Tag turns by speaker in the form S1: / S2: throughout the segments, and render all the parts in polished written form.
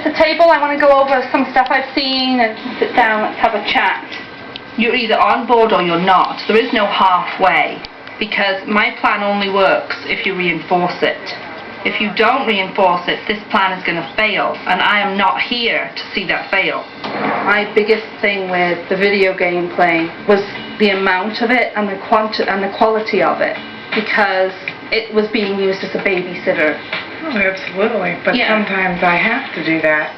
S1: At the table, I want to go over some stuff I've seen and sit down, let's have a chat. You're either on board or you're not. There is no halfway, because my plan only works if you reinforce it. If you don't reinforce it, this plan is going to fail, and I am not here to see that fail. My biggest thing with the video game playing was the amount of it and the quality of it, because it was being used as a babysitter.
S2: Oh, absolutely, but sometimes I have to do that.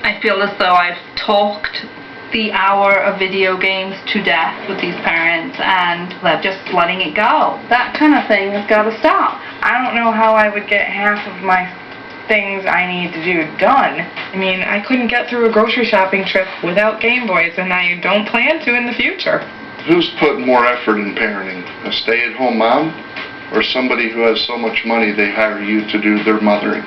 S1: I feel as though I've talked the hour of video games to death with these parents, and they're just letting it go. That kind of thing has got to stop.
S2: I don't know how I would get half of my things I need to do done. I mean, I couldn't get through a grocery shopping trip without Game Boys, and I don't plan to in the future.
S3: Who's put more effort in parenting? A stay-at-home mom, or somebody who has so much money they hire you to do their mothering?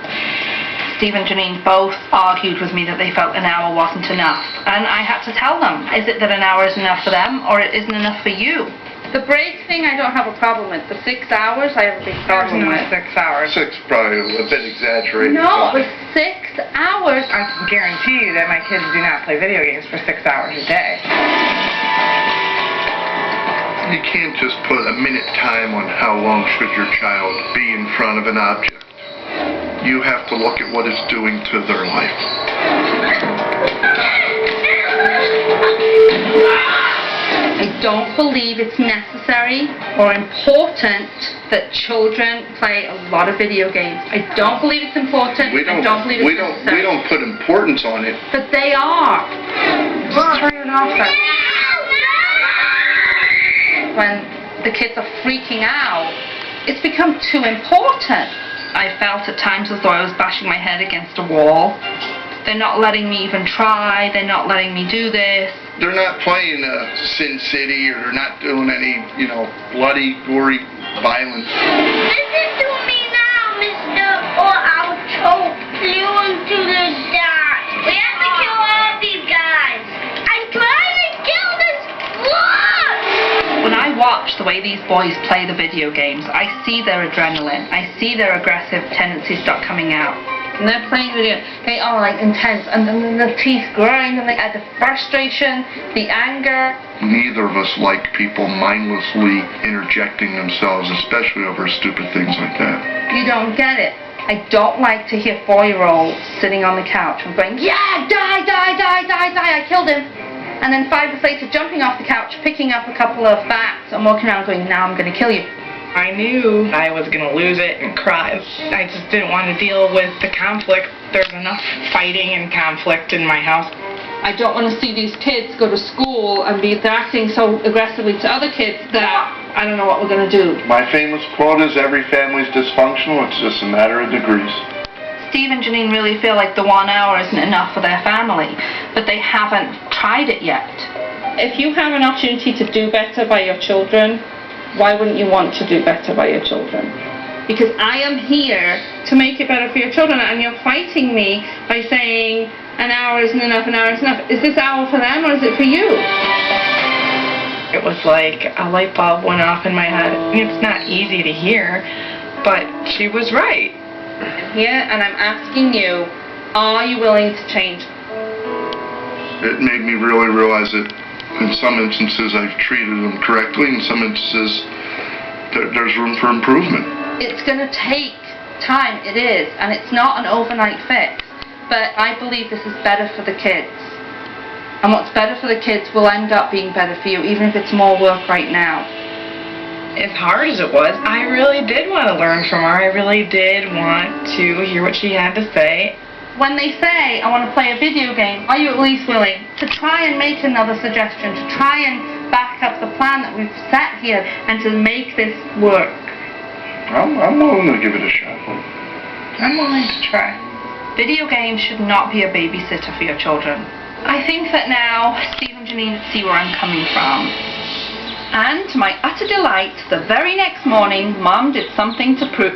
S1: Steve and Janine both argued with me that they felt an hour wasn't enough, and I had to tell them, is it that an hour isn't enough for them, or it isn't enough for you? The break thing I don't have a problem with. The 6 hours I have a big problem with.
S2: 6 hours.
S3: 6 probably a bit exaggerated.
S1: No, it was 6 hours.
S2: I can guarantee you that my kids do not play video games for 6 hours a day.
S3: You can't just put a minute time on how long should your child be in front of an object. You have to look at what it's doing to their life.
S1: I don't believe it's necessary or important that children play a lot of video games. I don't believe it's important. I don't believe it's necessary.
S3: We don't put importance on it.
S1: But they are.
S2: Just turn it off then.
S1: When the kids are freaking out, it's become too important. I felt at times as though I was bashing my head against a wall. They're not letting me even try. They're not letting me do this.
S3: They're not playing Sin City, or they're not doing any, bloody, gory violence.
S4: Listen to me now, mister, or I'll choke you into the dark. We have to kill all these guys. I'm trying to kill this blood!
S1: When I watch the way these boys play the video games, I see their adrenaline. I see their aggressive tendencies start coming out. And they're playing video, they are like intense, and then the teeth grind, and the frustration, the anger.
S3: Neither of us like people mindlessly interjecting themselves, especially over stupid things like that.
S1: You don't get it. I don't like to hear 4-year-olds sitting on the couch and going, yeah, die, die, die, die, die, I killed him. And then 5 minutes later jumping off the couch, picking up a couple of bats and walking around going, now I'm going to kill you.
S2: I knew I was going to lose it and cry. I just didn't want to deal with the conflict. There's enough fighting and conflict in my house.
S1: I don't want to see these kids go to school and they're acting so aggressively to other kids that I don't know what we're going to do.
S3: My famous quote is, every family's dysfunctional, it's just a matter of degrees.
S1: Steve and Janine really feel like the 1 hour isn't enough for their family, but they haven't tried it yet. If you have an opportunity to do better by your children, why wouldn't you want to do better by your children? Because I am here to make it better for your children, and you're fighting me by saying an hour isn't enough, an hour isn't enough. Is this hour for them or is it for you?
S2: It was like a light bulb went off in my head. It's not easy to hear, but she was right.
S1: Yeah, and I'm asking you, are you willing to change?
S3: It made me really realize that in some instances I've treated them correctly, in some instances there's room for improvement.
S1: It's going to take time, it is, and it's not an overnight fix, but I believe this is better for the kids. And what's better for the kids will end up being better for you, even if it's more work right now.
S2: As hard as it was, I really did want to learn from her. I really did want to hear what she had to say.
S1: When they say, I want to play a video game, are you at least willing to try and make another suggestion, to try and back up the plan that we've set here, and to make this work?
S3: I'm willing to give it a shot.
S1: I'm willing to try. Video games should not be a babysitter for your children. I think that now Steve and Janine see where I'm coming from. And to my utter delight, the very next morning, Mom did something to prove